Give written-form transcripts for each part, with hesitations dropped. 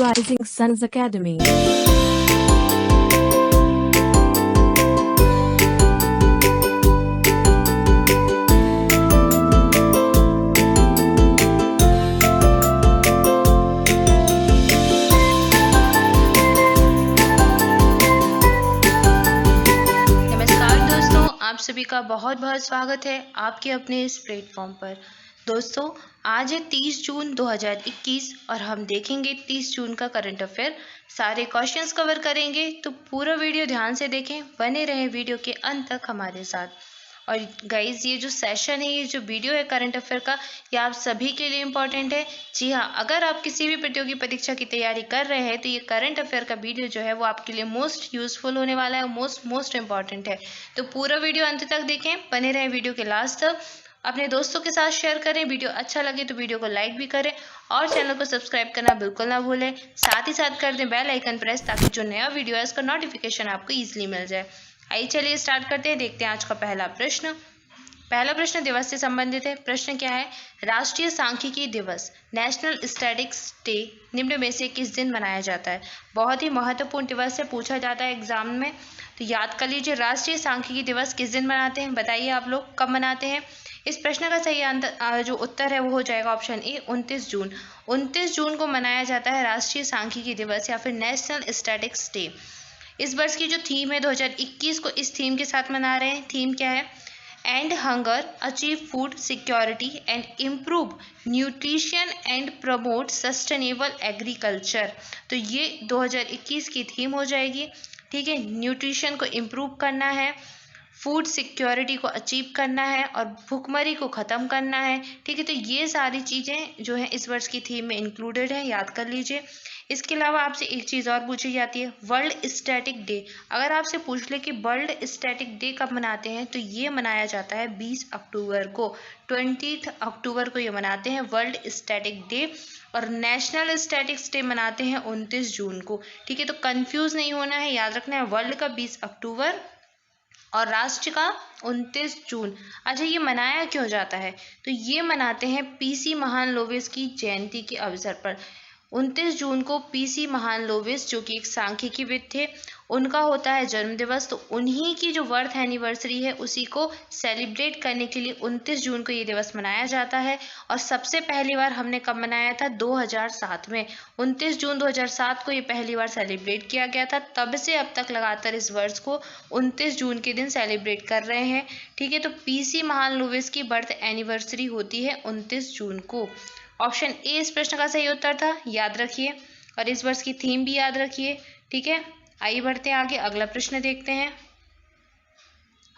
Rising Suns Academy. नमस्कार दोस्तों, आप सभी का बहुत बहुत स्वागत है आपके अपने इस प्लेटफॉर्म पर। दोस्तों, आज है 30 जून 2021 और हम देखेंगे 30 जून का करंट अफेयर। सारे क्वेश्चंस कवर करेंगे, तो पूरा वीडियो ध्यान से देखें, बने रहें वीडियो के अंत तक हमारे साथ। और गाइज, ये जो सेशन है, ये जो वीडियो है करंट अफेयर का, ये आप सभी के लिए इम्पोर्टेंट है। जी हाँ, अगर आप किसी भी प्रतियोगी परीक्षा की तैयारी कर रहे हैं तो ये करंट अफेयर का वीडियो जो है वो आपके लिए मोस्ट यूजफुल होने वाला है, मोस्ट इम्पॉर्टेंट है। तो पूरा वीडियो अंत तक देखें, बने रहें वीडियो के लास्ट तक। अपने दोस्तों के साथ शेयर करें, वीडियो अच्छा लगे तो वीडियो को लाइक भी करें और चैनल को सब्सक्राइब करना बिल्कुल ना भूलें। साथ ही साथ कर दें बेल आइकन प्रेस, ताकि जो नया वीडियो है उसका नोटिफिकेशन आपको ईजिली मिल जाए। आइए चलिए स्टार्ट करते हैं। देखते हैं आज का पहला प्रश्न दिवस से संबंधित है। प्रश्न क्या है? राष्ट्रीय सांख्यिकी दिवस, नेशनल स्टैटिस्टिक्स डे, निम्न में से किस दिन मनाया जाता है? बहुत ही महत्वपूर्ण दिवस से पूछा जाता है एग्जाम में, तो याद कर लीजिए। राष्ट्रीय सांख्यिकी दिवस किस दिन मनाते हैं? बताइए आप लोग कब मनाते हैं? इस प्रश्न का सही जो उत्तर है वो हो जाएगा ऑप्शन ए, 29 जून। 29 जून को मनाया जाता है राष्ट्रीय सांख्यिकी दिवस या फिर नेशनल स्टैटिस्टिक्स डे। इस वर्ष की जो थीम है 2021 को इस थीम के साथ मना रहे हैं। थीम क्या है? And hunger, achieve food security and improve nutrition and promote sustainable agriculture. तो ये 2021 की थीम हो जाएगी। ठीक है, न्यूट्रिशन को इम्प्रूव करना है, फूड सिक्योरिटी को अचीव करना है और भुखमरी को ख़त्म करना है। ठीक है, तो ये सारी चीज़ें जो है इस वर्ष की थीम में इंक्लूडेड है, याद कर लीजिए। इसके अलावा आपसे एक चीज़ और पूछी जाती है, वर्ल्ड स्टैटिक डे। अगर आपसे पूछ ले कि वर्ल्ड स्टैटिक डे कब मनाते हैं, तो ये मनाया जाता है 20 अक्टूबर को। 20 अक्टूबर को ये मनाते हैं वर्ल्ड स्टैटिक डे। और नेशनल स्टैटिक्स डे मनाते हैं 29 जून को। ठीक है, तो कंफ्यूज नहीं होना है, याद रखना है वर्ल्ड का 20 अक्टूबर और राष्ट्र का 29 जून। अच्छा, ये मनाया क्यों जाता है? तो ये मनाते हैं पीसी महालनोबिस की जयंती के अवसर पर। 29 जून को पीसी महालनोबिस, जो कि एक सांख्यिकीविद थे, उनका होता है जन्म दिवस। तो उन्हीं की जो बर्थ एनिवर्सरी है उसी को सेलिब्रेट करने के लिए 29 जून को ये दिवस मनाया जाता है। और सबसे पहली बार हमने कब मनाया था? 2007 में। 29 जून 2007 को ये पहली बार सेलिब्रेट किया गया था। तब से अब तक लगातार इस वर्ष को 29 जून के दिन सेलिब्रेट कर रहे हैं। ठीक है, तो पीसी महालनोबिस की बर्थ एनिवर्सरी होती है 29 जून को। ऑप्शन ए इस प्रश्न का सही उत्तर था, याद रखिए। और इस वर्ष की थीम भी याद रखिए। ठीक है, आइए बढ़ते हैं आगे, अगला प्रश्न देखते हैं।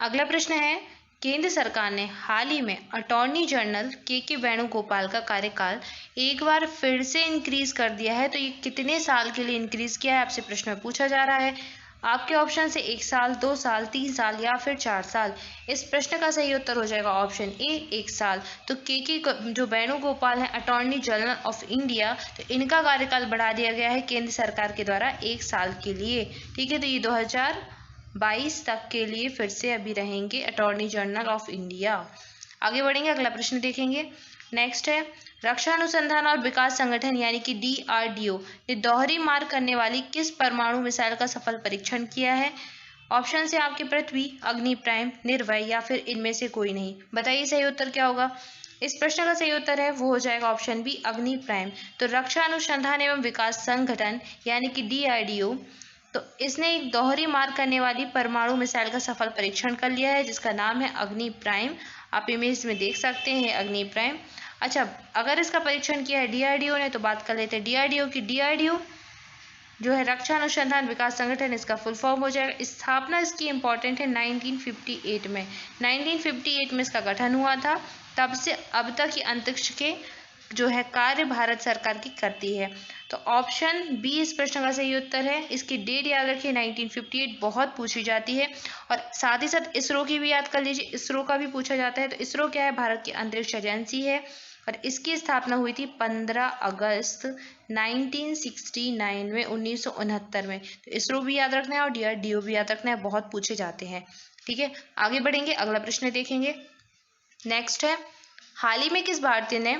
अगला प्रश्न है, केंद्र सरकार ने हाल ही में अटॉर्नी जनरल के वेणुगोपाल का कार्यकाल एक बार फिर से इंक्रीज कर दिया है। तो ये कितने साल के लिए इंक्रीज किया है, आपसे प्रश्न में पूछा जा रहा है। आपके ऑप्शन से 1 साल, 2 साल, 3 साल या फिर 4 साल। इस प्रश्न का सही उत्तर हो जाएगा ऑप्शन ए, 1 साल। तो के जो वेणुगोपाल हैं, अटॉर्नी जनरल ऑफ इंडिया, तो इनका कार्यकाल बढ़ा दिया गया है केंद्र सरकार के द्वारा 1 साल के लिए। ठीक है, तो ये 2022 तक के लिए फिर से अभी रहेंगे अटॉर्नी जनरल ऑफ इंडिया। आगे बढ़ेंगे, अगला प्रश्न देखेंगे। नेक्स्ट है, रक्षा अनुसंधान और विकास संगठन यानी कि DRDO ने दोहरी मार करने वाली किस परमाणु मिसाइल का सफल परीक्षण किया है? ऑप्शन से आपके पृथ्वी, अग्नि प्राइम, निर्भय या फिर इनमें से कोई नहीं। बताइए सही उत्तर क्या होगा? इस प्रश्न का सही उत्तर है वो हो जाएगा ऑप्शन बी, अग्नि प्राइम। तो रक्षा अनुसंधान एवं विकास संगठन यानी कि DRDO, तो इसने एक दोहरी मार करने वाली परमाणु मिसाइल का सफल परीक्षण कर लिया है, जिसका नाम है अग्नि प्राइम। आप इमेज में देख सकते हैं अग्नि प्राइम। अच्छा, अगर इसका परीक्षण किया है DRDO ने, तो बात कर लेते हैं DRDO की। DRDO जो है रक्षा अनुसंधान विकास संगठन, इसका फुल फॉर्म हो जाएगा। स्थापना इसकी इंपॉर्टेंट है 1958 में। 1958 में इसका गठन हुआ था। तब से अब तक ये अंतरिक्ष के जो है कार्य भारत सरकार की करती है। तो ऑप्शन बी इस प्रश्न का सही उत्तर है। इसकी डेट याद रखिए, 1958 बहुत पूछी जाती है। और साथ ही साथ इसरो की भी याद कर लीजिए, इसरो का भी पूछा जाता है। तो इसरो क्या है? भारत की अंतरिक्ष एजेंसी है और इसकी स्थापना हुई थी 15 अगस्त 1969 में, 1969 में। तो इसरो भी याद रखना है और DRDO भी याद रखना है, बहुत पूछे जाते हैं। ठीक है, आगे बढ़ेंगे, अगला प्रश्न देखेंगे। नेक्स्ट है, हाल ही में किस भारतीय ने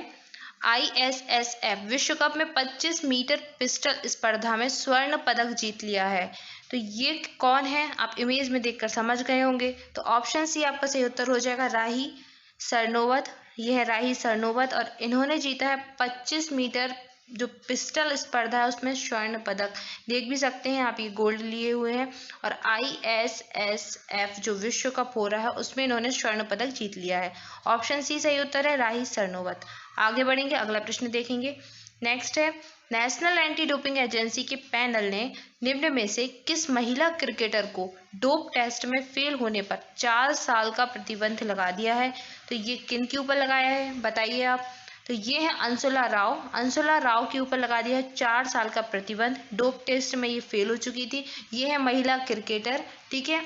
ISSF विश्व कप में 25 मीटर पिस्टल स्पर्धा में स्वर्ण पदक जीत लिया है। तो ये कौन है, आप इमेज में देखकर समझ गए होंगे। तो ऑप्शन सी आपका सही उत्तर हो जाएगा, राही सरनोबत। यह है राही सरनोबत और इन्होंने जीता है 25 मीटर जो पिस्टल स्पर्धा है उसमें स्वर्ण पदक। देख भी सकते हैं आप, ये गोल्ड लिए हुए हैं। और ISSF जो विश्व कप हो रहा है उसमें इन्होंने स्वर्ण पदक जीत लिया है। ऑप्शन सी सही उत्तर है, राही सरनोबत। आगे बढ़ेंगे, अगला प्रश्न देखेंगे। नेक्स्ट है, नेशनल एंटी डोपिंग एजेंसी के पैनल ने निम्न में से किस महिला क्रिकेटर को डोप टेस्ट में फेल होने पर 4 साल का प्रतिबंध लगा दिया है। तो ये किन के ऊपर लगाया है बताइए आप। तो ये है अंशुला राव। अंशुला राव के ऊपर लगा दिया है 4 साल का प्रतिबंध। डोप टेस्ट में ये फेल हो चुकी थी। ये है महिला क्रिकेटर, ठीक है।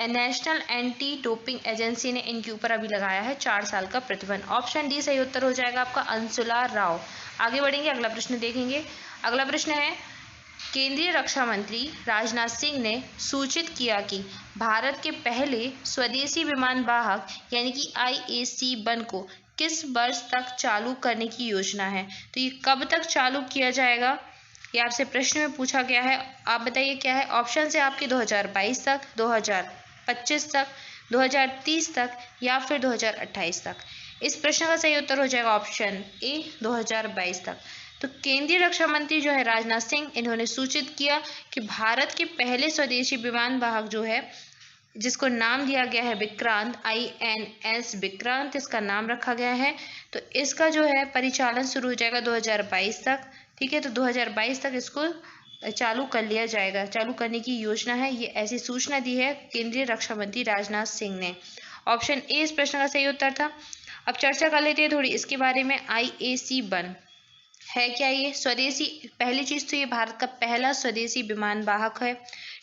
नेशनल एंटी डोपिंग एजेंसी ने इनके ऊपर अभी लगाया है 4 साल का प्रतिबंध। ऑप्शन डी सही उत्तर हो जाएगा आपका, अंशुला राव। आगे बढ़ेंगे, अगला प्रश्न देखेंगे। अगला प्रश्न है, केंद्रीय रक्षा मंत्री राजनाथ सिंह ने सूचित किया कि भारत के पहले स्वदेशी विमान वाहक यानी कि IAC-1 को किस वर्ष तक चालू करने की योजना है। तो ये कब तक चालू किया जाएगा, ये आपसे प्रश्न में पूछा गया है। आप बताइए क्या है। ऑप्शन से आपके 2022 तक, 2025 तक, 2030 तक या फिर 2028 तक। इस प्रश्न का सही उत्तर हो जाएगा ऑप्शन ए, 2022 तक। तो केंद्रीय रक्षा मंत्री जो है राजनाथ सिंह, इन्होंने सूचित किया कि भारत के पहले स्वदेशी विमान वाहक जो है, जिसको नाम दिया गया है विक्रांत, INS विक्रांत इसका नाम रखा गया है। तो इसका जो है परिचालन शुरू हो जाएगा 2022 तक, ठीक है। तो 2022 तक इसको चालू कर लिया जाएगा, चालू करने की योजना है। ये ऐसी सूचना दी है केंद्रीय रक्षा मंत्री राजनाथ सिंह ने। ऑप्शन ए इस प्रश्न का सही उत्तर था। अब चर्चा कर लेते हैं थोड़ी इसके बारे में। IAC-1 है क्या, ये स्वदेशी, पहली चीज तो ये भारत का पहला स्वदेशी विमान वाहक है,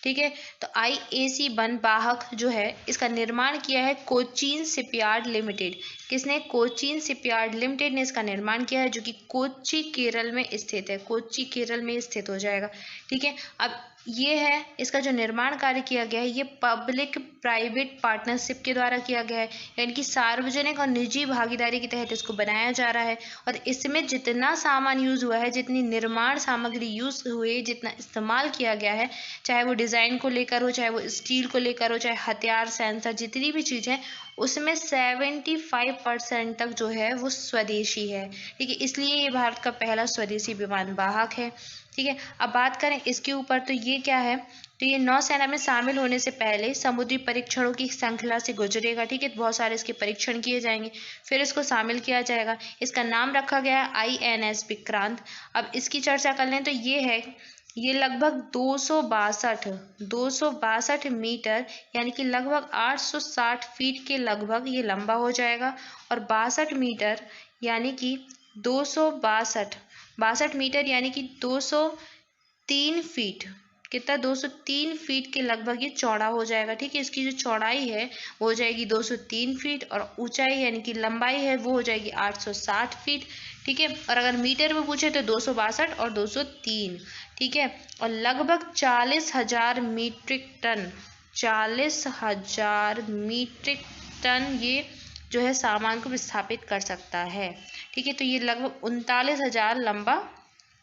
ठीक है। तो IAC-1 वाहक जो है इसका निर्माण किया है कोचीन शिपयार्ड लिमिटेड। किसने, कोचीन शिपयार्ड लिमिटेड ने इसका निर्माण किया है, जो कि कोच्चि केरल में स्थित है। कोच्चि केरल में स्थित हो जाएगा, ठीक है। अब ये है, इसका जो निर्माण कार्य किया गया है ये पब्लिक प्राइवेट पार्टनरशिप के द्वारा किया गया है, यानी कि सार्वजनिक और निजी भागीदारी के तहत इसको बनाया जा रहा है। और इसमें जितना सामान यूज हुआ है, जितनी निर्माण सामग्री यूज हुई, जितना इस्तेमाल किया गया है, चाहे वो डिजाइन को लेकर हो, चाहे वो स्टील को लेकर हो, चाहे हथियार, सेंसर, जितनी भी चीज है, उसमें 75% तक जो है वो स्वदेशी है, ठीक है। इसलिए ये भारत का पहला स्वदेशी विमान वाहक है, ठीक है। अब बात करें इसके ऊपर, तो ये क्या है, तो ये नौसेना में शामिल होने से पहले समुद्री परीक्षणों की श्रृंखला से गुजरेगा, ठीक है। बहुत सारे इसके परीक्षण किए जाएंगे, फिर इसको शामिल किया जाएगा। इसका नाम रखा गया है INS विक्रांत। अब इसकी चर्चा कर लें तो ये है, ये लगभग 262 मीटर यानी कि लगभग 860 फीट के लगभग ये लंबा हो जाएगा। और 62 मीटर यानी कि 62 मीटर यानी कि 203 फीट, कितना, 203 फीट के लगभग ये चौड़ा हो जाएगा, ठीक है। इसकी जो चौड़ाई है वो हो जाएगी 203 फीट और ऊंचाई यानी कि लंबाई है वो हो जाएगी 860 फीट, ठीक है। और अगर मीटर में पूछे तो 262 और 203, ठीक है। और लगभग 40,000 मीट्रिक टन, 40,000 मीट्रिक टन ये जो है सामान को विस्थापित कर सकता है, ठीक है। तो ये लगभग 39,000 लंबा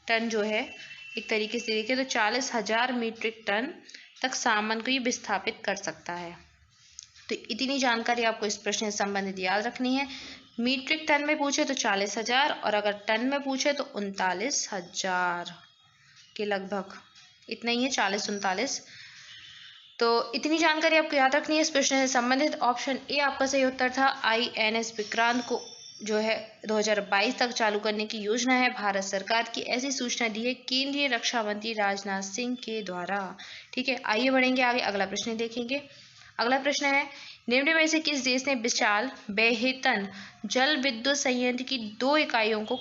टन जो है, एक तरीके से देखें तो 40,000 मीट्रिक टन तक सामान को ये विस्थापित कर सकता है। तो इतनी जानकारी आपको इस प्रश्न से संबंधित याद रखनी है। मीट्रिक टन में पूछे तो 40,000 और अगर टन में पूछे तो 39,000 के लगभग, इतना ही है, 40-39। तो इतनी जानकारी आपको याद रखनी है इस प्रश्न से संबंधित। ऑप्शन ए आपका सही उत्तर था। INS विक्रांत को जो है 2022 तक चालू करने की योजना है भारत सरकार की, ऐसी सूचना दी है केंद्रीय रक्षा मंत्री राजनाथ सिंह के द्वारा, ठीक है। आइए बढ़ेंगे आगे, अगला प्रश्न देखेंगे। अगला प्रश्न है, निम्न में से किस देश ने विशाल बेहेतन जल विद्युत संयंत्र की 2 इकाइयों को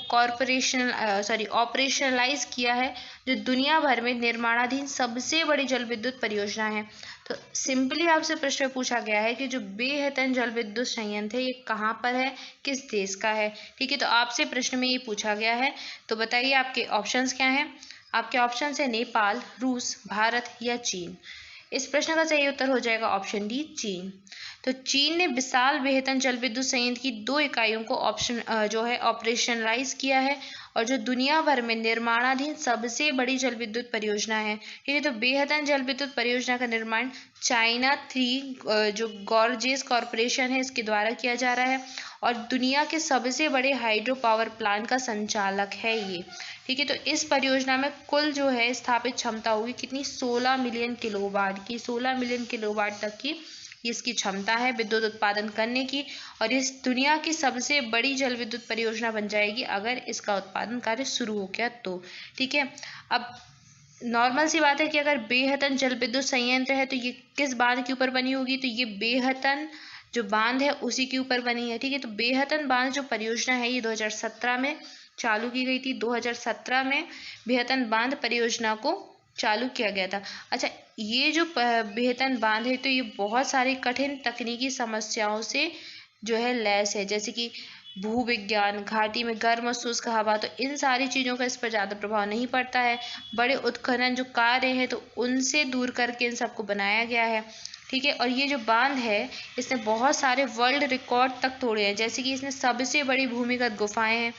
ऑपरेशनलाइज किया है, जो दुनिया भर में निर्माणाधीन सबसे बड़ी जल विद्युत परियोजना है। तो सिंपली आपसे प्रश्न पूछा गया है कि जो बेहतन जल विद्युत संयंत्र है ये कहाँ पर है, किस देश का है, ठीक है। तो आपसे प्रश्न में ये पूछा गया है, तो बताइए आपके ऑप्शंस क्या हैं। आपके ऑप्शन है नेपाल, रूस, भारत या चीन। इस प्रश्न का सही उत्तर हो जाएगा ऑप्शन डी, चीन। तो चीन ने विशाल बेहतन जल विद्युत संयंत्र की 2 इकाइयों को ऑपरेशनलाइज किया है और जो दुनिया भर में निर्माणाधीन सबसे बड़ी जल विद्युत परियोजना है। ठीक है, तो बेहतन जल विद्युत परियोजना का निर्माण चाइना 3 जो गॉर्जेस कॉरपोरेशन है इसके द्वारा किया जा रहा है और दुनिया के सबसे बड़े हाइड्रो पावर प्लांट का संचालक है ये। ठीक है, तो इस परियोजना में कुल जो है स्थापित क्षमता होगी कितनी, 16 मिलियन किलोवाट की। 16 मिलियन किलोवाट तक की इसकी क्षमता है विद्युत उत्पादन करने की और इस दुनिया की सबसे बड़ी जल विद्युत परियोजना बन जाएगी अगर इसका उत्पादन कार्य शुरू हो गया तो। ठीक है, अब नॉर्मल सी बात है कि अगर बेहतन जल विद्युत संयंत्र है तो ये किस बांध के ऊपर बनी होगी, तो ये बेहतन जो बांध है उसी के ऊपर बनी है। ठीक है, तो बेहतन बांध जो परियोजना है ये 2017 में चालू की गई थी। 2017 में बेहतन बांध परियोजना को चालू किया गया था। अच्छा, ये जो बेहतन बांध है तो ये बहुत सारी कठिन तकनीकी समस्याओं से जो है लैस है, जैसे कि भूविज्ञान, घाटी में गर्म और शुष्क हवा, तो इन सारी चीज़ों का इस पर ज़्यादा प्रभाव नहीं पड़ता है। बड़े उत्खनन जो कार्य हैं तो उनसे दूर करके इन सबको बनाया गया है। ठीक है, और ये जो बांध है इसने बहुत सारे वर्ल्ड रिकॉर्ड तक तोड़े हैं, जैसे कि इसने सबसे बड़ी भूमिगत गुफाएं हैं।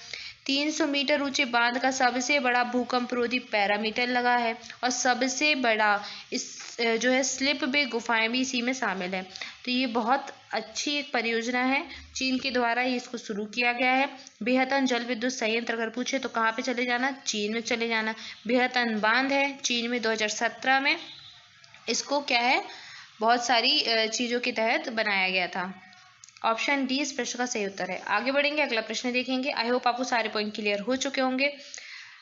300 मीटर ऊंचे बांध का सबसे बड़ा भूकंपरोधी पैरामीटर लगा है और सबसे बड़ा इस जो है स्लिप वे गुफाएं भी इसी में शामिल है। तो ये बहुत अच्छी एक परियोजना है, चीन के द्वारा ये इसको शुरू किया गया है। बेहतन जल विद्युत संयंत्र अगर पूछे तो कहाँ पे चले जाना, चीन में चले जाना। बेहतन बांध है चीन में, 2017 में इसको क्या है बहुत सारी चीज़ों के तहत बनाया गया था। ऑप्शन डी इस प्रश्न का सही उत्तर है। आगे बढ़ेंगे, अगला प्रश्न देखेंगे। आई होप आपको सारे पॉइंट क्लियर हो चुके होंगे।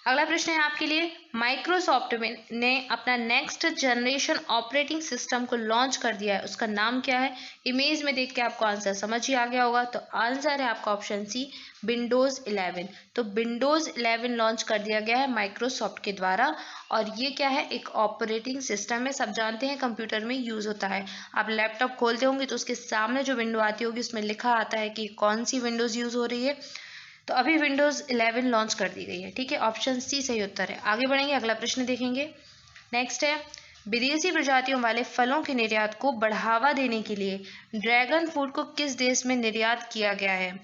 अगला प्रश्न है आपके लिए, माइक्रोसॉफ्ट ने अपना नेक्स्ट जनरेशन ऑपरेटिंग सिस्टम को लॉन्च कर दिया है, उसका नाम क्या है। इमेज में देख के आपको आंसर समझ ही आ गया होगा, तो आंसर है आपका ऑप्शन सी, विंडोज़ 11। तो विंडोज़ 11 लॉन्च कर दिया गया है माइक्रोसॉफ्ट के द्वारा और ये क्या है, एक ऑपरेटिंग सिस्टम है। सब जानते हैं कंप्यूटर में यूज़ होता है। आप लैपटॉप खोलते होंगे तो उसके सामने जो विंडो आती होगी उसमें लिखा आता है कि कौन सी विंडोज़ यूज़ हो रही है। तो अभी विंडोज़ 11 लॉन्च कर दी गई है। ठीक है, ऑप्शन सी सही उत्तर है। आगे बढ़ेंगे, अगला प्रश्न देखेंगे। नेक्स्ट है, विदेशी प्रजातियों वाले फलों के निर्यात को बढ़ावा देने के लिए ड्रैगन फ्रूट को किस देश में निर्यात किया गया है।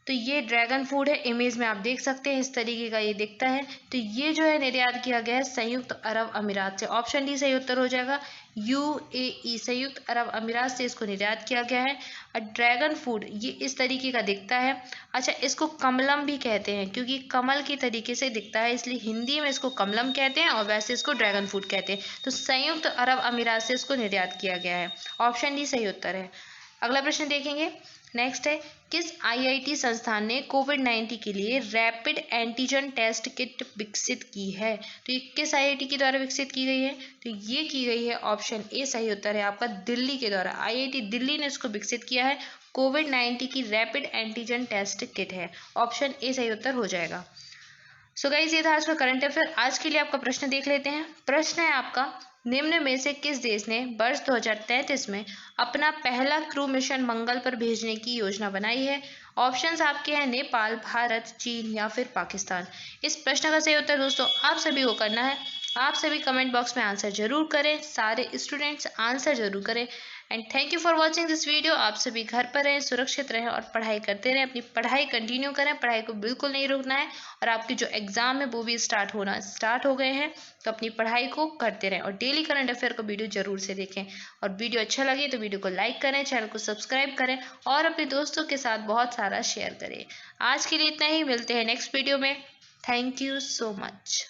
तो ये ड्रैगन फ्रूट है, इमेज में आप देख सकते हैं इस तरीके का ये दिखता है। तो ये जो है निर्यात किया गया है संयुक्त अरब अमीरात से। ऑप्शन डी सही उत्तर हो जाएगा, UAE, संयुक्त अरब अमीरात से इसको निर्यात किया गया है। और ड्रैगन फ्रूट ये इस तरीके का दिखता है। अच्छा, इसको कमलम भी कहते हैं क्योंकि कमल के तरीके से दिखता है, इसलिए हिंदी में इसको कमलम कहते हैं और वैसे इसको ड्रैगन फ्रूट कहते हैं। तो संयुक्त अरब अमीरात से इसको निर्यात किया गया है। ऑप्शन डी सही उत्तर है। अगला प्रश्न देखेंगे। नेक्स्ट है, किस IIT संस्थान ने कोविड-19 के लिए रैपिड एंटीजन टेस्ट किट विकसित की है। तो ये किस IIT के द्वारा विकसित की गई है, तो ये की गई है ऑप्शन ए सही उत्तर है आपका, दिल्ली के द्वारा। IIT दिल्ली ने इसको विकसित किया है। कोविड-19 की रैपिड एंटीजन टेस्ट किट है, ऑप्शन ए सही उत्तर हो जाएगा। सो गाइस, ये था आज का करंट अफेयर। आज के लिए आपका प्रश्न देख लेते हैं। प्रश्न है आपका, निम्न में से किस देश ने वर्ष 2033 में अपना पहला क्रू मिशन मंगल पर भेजने की योजना बनाई है। ऑप्शंस आपके हैं नेपाल, भारत, चीन या फिर पाकिस्तान। इस प्रश्न का सही उत्तर दोस्तों आप सभी को करना है। आप सभी कमेंट बॉक्स में आंसर जरूर करें, सारे स्टूडेंट्स आंसर जरूर करें। And thank you for watching this video. आप सभी घर पर रहें, सुरक्षित रहें और पढ़ाई करते रहें। अपनी पढ़ाई कंटिन्यू करें, पढ़ाई को बिल्कुल नहीं रोकना है। और आपके जो एग्जाम है वो भी स्टार्ट हो गए हैं, तो अपनी पढ़ाई को करते रहें और डेली करंट अफेयर को वीडियो जरूर से देखें। और वीडियो अच्छा लगे तो वीडियो को लाइक करें, चैनल को सब्सक्राइब करें और अपने दोस्तों के साथ बहुत सारा शेयर करें। आज के लिए इतना ही, मिलते हैं नेक्स्ट वीडियो में। Thank you so much.